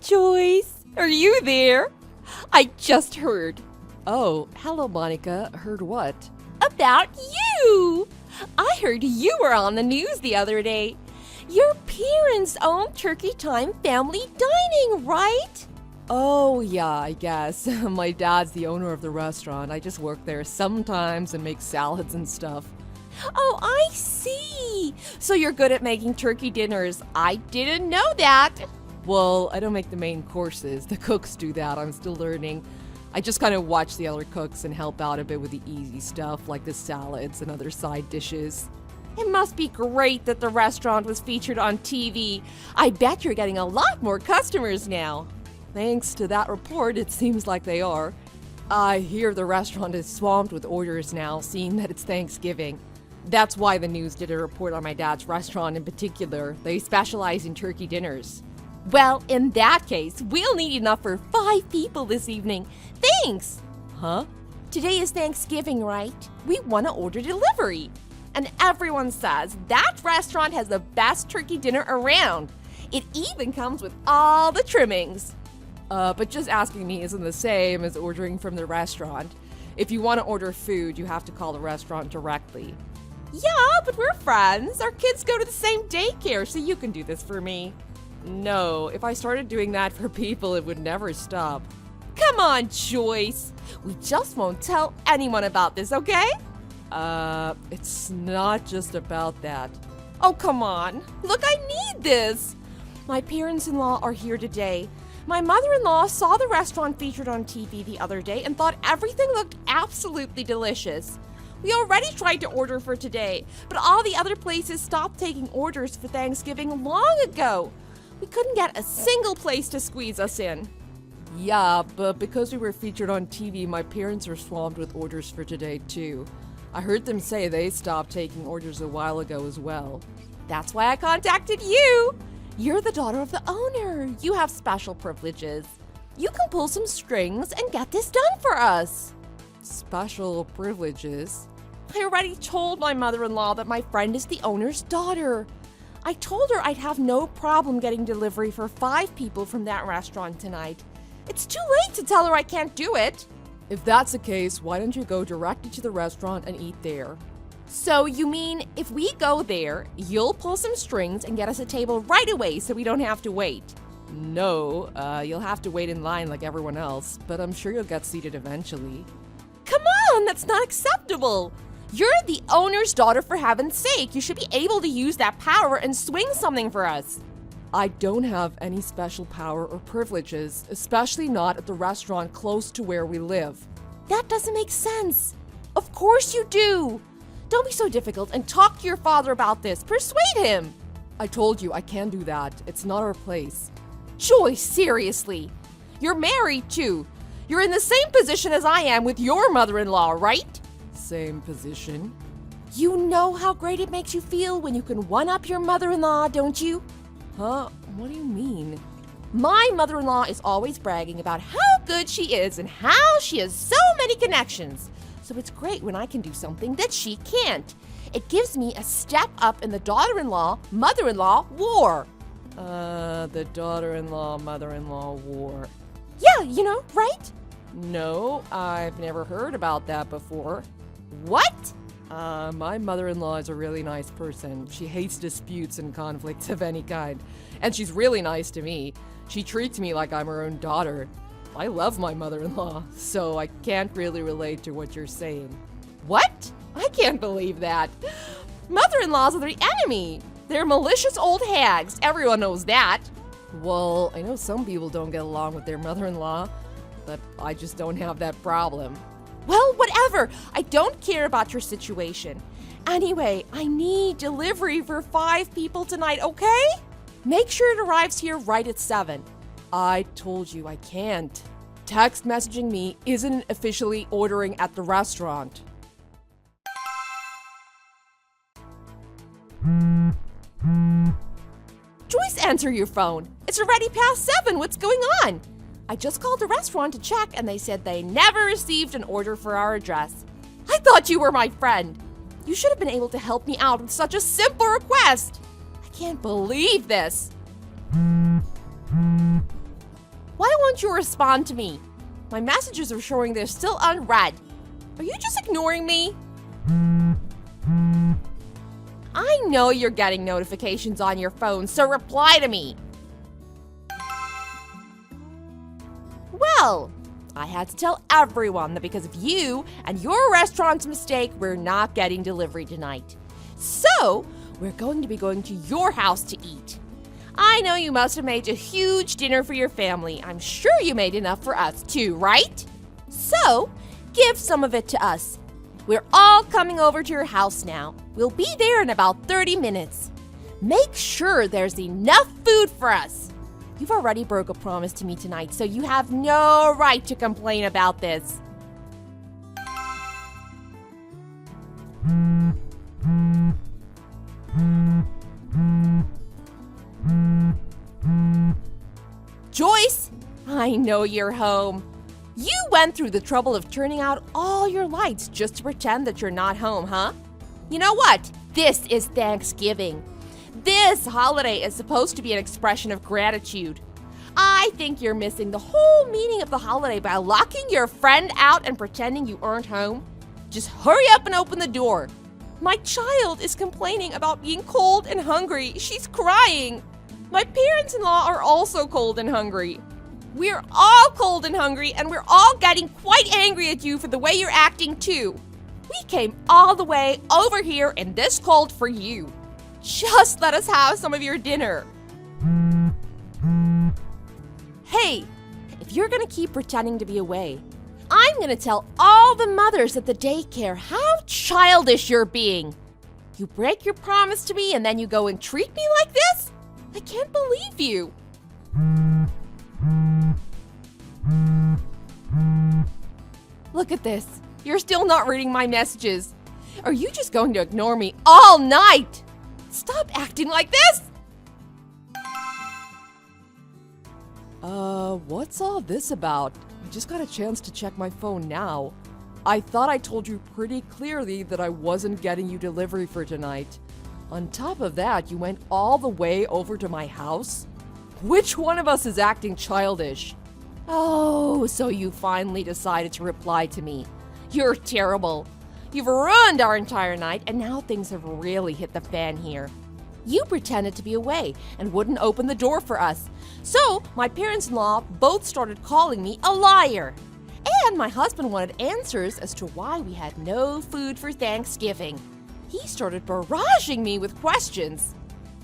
Joyce. Are you there? I just heard. Oh, hello, Monica. Heard what? About you. I heard you were on the news the other day. Your parents own Turkey Time Family Dining, right? Oh, yeah, I guess. My dad's the owner of the restaurant. I just work there sometimes and make salads and stuff. Oh, I see. So you're good at making turkey dinners. I didn't know that. Well, I don't make the main courses. The cooks do that. I'm still learning. I just kind of watch the other cooks and help out a bit with the easy stuff like the salads and other side dishes. It must be great that the restaurant was featured on TV. I bet you're getting a lot more customers now. Thanks to that report, it seems like they are. I hear the restaurant is swamped with orders now, seeing that it's Thanksgiving. That's why the news did a report on my dad's restaurant in particular. They specialize in turkey dinners. Well, in that case, we'll need enough for 5 people this evening. Thanks! Huh? Today is Thanksgiving, right? We want to order delivery. And everyone says that restaurant has the best turkey dinner around. It even comes with all the trimmings. But just asking me isn't the same as ordering from the restaurant. If you want to order food, you have to call the restaurant directly. Yeah, but we're friends. Our kids go to the same daycare, so you can do this for me. No, if I started doing that for people, it would never stop. Come on, Joyce. We just won't tell anyone about this, okay? It's not just about that. Oh, come on. Look, I need this. My parents-in-law are here today. My mother-in-law saw the restaurant featured on TV the other day and thought everything looked absolutely delicious. We already tried to order for today, but all the other places stopped taking orders for Thanksgiving long ago. We couldn't get a single place to squeeze us in. Yeah, but because we were featured on TV, my parents are swamped with orders for today too. I heard them say they stopped taking orders a while ago as well. That's why I contacted you. You're the daughter of the owner. You have special privileges. You can pull some strings and get this done for us. Special privileges? I already told my mother-in-law that my friend is the owner's daughter. I told her I'd have no problem getting delivery for 5 people from that restaurant tonight. It's too late to tell her I can't do it. If that's the case, why don't you go directly to the restaurant and eat there? So you mean if we go there, you'll pull some strings and get us a table right away so we don't have to wait? No, you'll have to wait in line like everyone else, but I'm sure you'll get seated eventually. Come on, that's not acceptable. You're the owner's daughter, for heaven's sake. You should be able to use that power and swing something for us. I don't have any special power or privileges, especially not at the restaurant close to where we live. That doesn't make sense. Of course you do. Don't be so difficult and talk to your father about this. Persuade him. I told you I can't do that. It's not our place. Joyce, seriously. You're married too. You're in the same position as I am with your mother-in-law, right? Same position. You know how great it makes you feel when you can one-up your mother-in-law, don't you? Huh? What do you mean? My mother-in-law is always bragging about how good she is and how she has so many connections. So it's great when I can do something that she can't. It gives me a step up in the daughter-in-law, mother-in-law war. The daughter-in-law, mother-in-law war. Yeah, you know, right? No, I've never heard about that before. What? My mother-in-law is a really nice person. She hates disputes and conflicts of any kind. And she's really nice to me. She treats me like I'm her own daughter. I love my mother-in-law, so I can't really relate to what you're saying. What? I can't believe that. Mother-in-laws are the enemy. They're malicious old hags. Everyone knows that. Well, I know some people don't get along with their mother-in-law, but I just don't have that problem. Well, whatever. I don't care about your situation. Anyway, I need delivery for 5 people tonight, okay? Make sure it arrives here right at 7. I told you I can't. Text messaging me isn't officially ordering at the restaurant. Joyce, answer your phone. It's already past 7. What's going on? I just called the restaurant to check and they said they never received an order for our address. I thought you were my friend. You should have been able to help me out with such a simple request. I can't believe this. don't you respond to me? My messages are showing they're still unread. Are you just ignoring me? I know you're getting notifications on your phone, so reply to me. Well, I had to tell everyone that because of you and your restaurant's mistake, we're not getting delivery tonight. So, we're going to be going to your house to eat. I know you must have made a huge dinner for your family. I'm sure you made enough for us too, right? So, give some of it to us. We're all coming over to your house now. We'll be there in about 30 minutes. Make sure there's enough food for us. You've already broke a promise to me tonight, so you have no right to complain about this. Joyce, I know you're home. You went through the trouble of turning out all your lights just to pretend that you're not home, huh? You know what? This is Thanksgiving. This holiday is supposed to be an expression of gratitude. I think you're missing the whole meaning of the holiday by locking your friend out and pretending you aren't home. Just hurry up and open the door. My child is complaining about being cold and hungry. She's crying. My parents-in-law are also cold and hungry. We're all cold and hungry, and we're all getting quite angry at you for the way you're acting too. We came all the way over here in this cold for you. Just let us have some of your dinner. Hey, if you're gonna keep pretending to be away, I'm gonna tell all the mothers at the daycare how childish you're being. You break your promise to me and then you go and treat me like this? I can't believe you. Look at this. You're still not reading my messages. Are you just going to ignore me all night? Stop acting like this! What's all this about? I just got a chance to check my phone now. I thought I told you pretty clearly that I wasn't getting you delivery for tonight. On top of that, you went all the way over to my house? Which one of us is acting childish? Oh, so you finally decided to reply to me. You're terrible. You've ruined our entire night, and now things have really hit the fan here. You pretended to be away and wouldn't open the door for us. So, my parents-in-law both started calling me a liar. And my husband wanted answers as to why we had no food for Thanksgiving. He started barraging me with questions.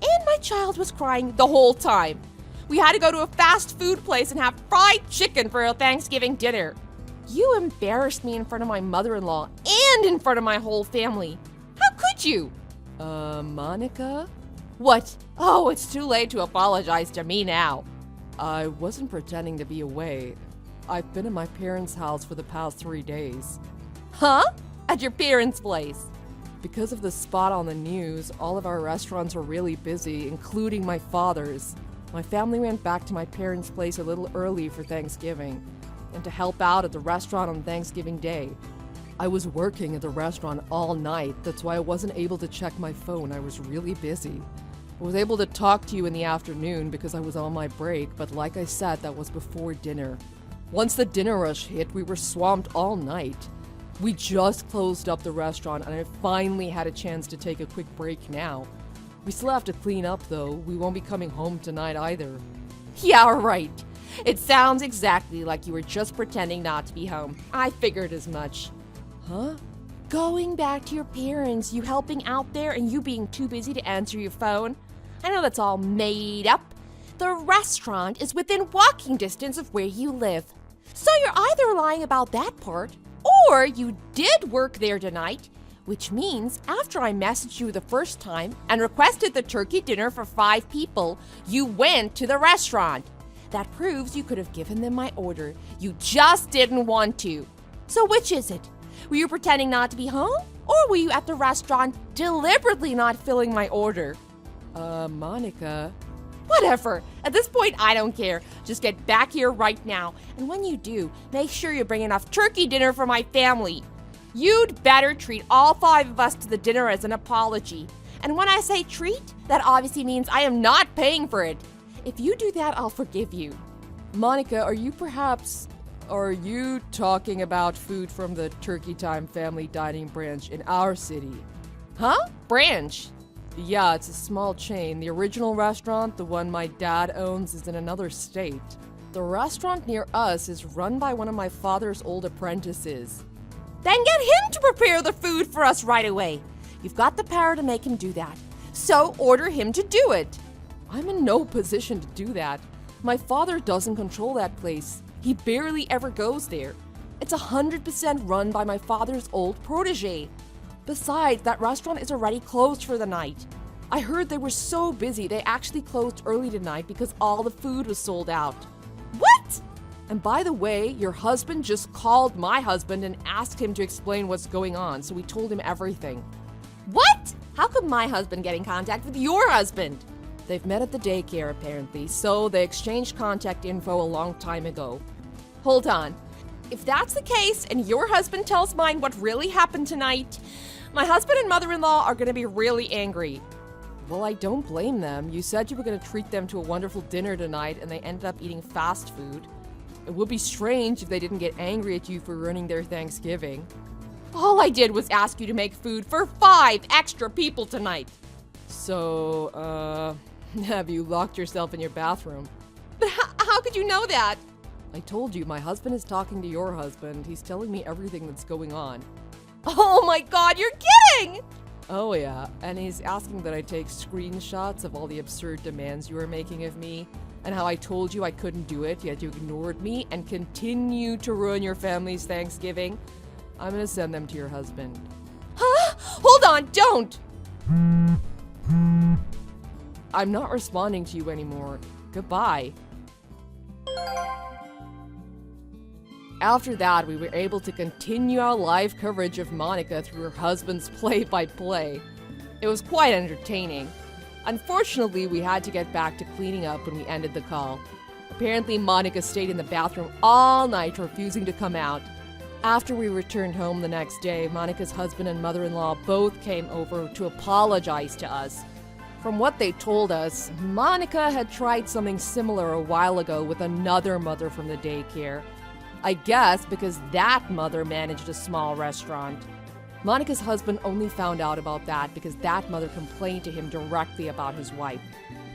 And my child was crying the whole time. We had to go to a fast food place and have fried chicken for a Thanksgiving dinner. You embarrassed me in front of my mother-in-law and in front of my whole family. How could you? Monica? What? Oh, it's too late to apologize to me now. I wasn't pretending to be away. I've been at my parents' house for the past 3 days. Huh? At your parents' place? Because of the spot on the news, all of our restaurants are really busy, including my father's. My family went back to my parents' place a little early for Thanksgiving, and to help out at the restaurant on Thanksgiving Day. I was working at the restaurant all night, that's why I wasn't able to check my phone. I was really busy. I was able to talk to you in the afternoon because I was on my break, but like I said, that was before dinner. Once the dinner rush hit, we were swamped all night. We just closed up the restaurant, and I finally had a chance to take a quick break now. We still have to clean up, though. We won't be coming home tonight either. Yeah, right. It sounds exactly like you were just pretending not to be home. I figured as much. Huh? Going back to your parents, you helping out there, and you being too busy to answer your phone. I know that's all made up. The restaurant is within walking distance of where you live. So you're either lying about that part, or you did work there tonight, which means after I messaged you the first time and requested the turkey dinner for 5 people, you went to the restaurant. That proves you could have given them my order. You just didn't want to. So which is it? Were you pretending not to be home? Or were you at the restaurant deliberately not filling my order? Monica. Whatever. At this point, I don't care. Just get back here right now. And when you do, make sure you bring enough turkey dinner for my family. You'd better treat all 5 of us to the dinner as an apology. And when I say treat, that obviously means I am not paying for it. If you do that, I'll forgive you. Monica, are you talking about food from the Turkey Time family dining branch in our city? Huh? Branch? Yeah, it's a small chain. The original restaurant, the one my dad owns, is in another state. The restaurant near us is run by one of my father's old apprentices. Then get him to prepare the food for us right away. You've got the power to make him do that. So order him to do it. I'm in no position to do that. My father doesn't control that place. He barely ever goes there. It's 100% run by my father's old protege. Besides, that restaurant is already closed for the night. I heard they were so busy they actually closed early tonight because all the food was sold out. What? And by the way, your husband just called my husband and asked him to explain what's going on, so we told him everything. What? How could my husband get in contact with your husband? They've met at the daycare apparently, so they exchanged contact info a long time ago. Hold on. If that's the case and your husband tells mine what really happened tonight, my husband and mother-in-law are going to be really angry. Well, I don't blame them. You said you were going to treat them to a wonderful dinner tonight, and they ended up eating fast food. It would be strange if they didn't get angry at you for ruining their Thanksgiving. All I did was ask you to make food for 5 extra people tonight. So, have you locked yourself in your bathroom? But how could you know that? I told you, my husband is talking to your husband. He's telling me everything that's going on. Oh my God, you're kidding! Oh yeah, and he's asking that I take screenshots of all the absurd demands you were making of me, and how I told you I couldn't do it, yet you ignored me and continue to ruin your family's Thanksgiving. I'm gonna send them to your husband. Huh? Hold on, don't! I'm not responding to you anymore. Goodbye. After that, we were able to continue our live coverage of Monica through her husband's play-by-play. It was quite entertaining. Unfortunately, we had to get back to cleaning up when we ended the call. Apparently, Monica stayed in the bathroom all night, refusing to come out. After we returned home the next day, Monica's husband and mother-in-law both came over to apologize to us. From what they told us, Monica had tried something similar a while ago with another mother from the daycare. I guess because that mother managed a small restaurant. Monica's husband only found out about that because that mother complained to him directly about his wife.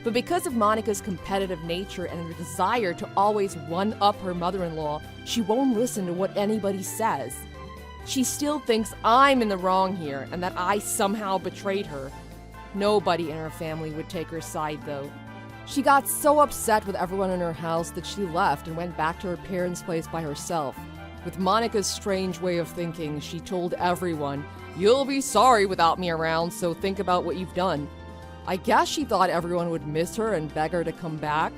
But because of Monica's competitive nature and her desire to always one-up her mother-in-law, she won't listen to what anybody says. She still thinks I'm in the wrong here and that I somehow betrayed her. Nobody in her family would take her side, though. She got so upset with everyone in her house that she left and went back to her parents' place by herself. With Monica's strange way of thinking, she told everyone, "You'll be sorry without me around, so think about what you've done." I guess she thought everyone would miss her and beg her to come back.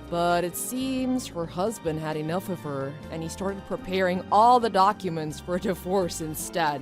But it seems her husband had enough of her, and he started preparing all the documents for a divorce instead.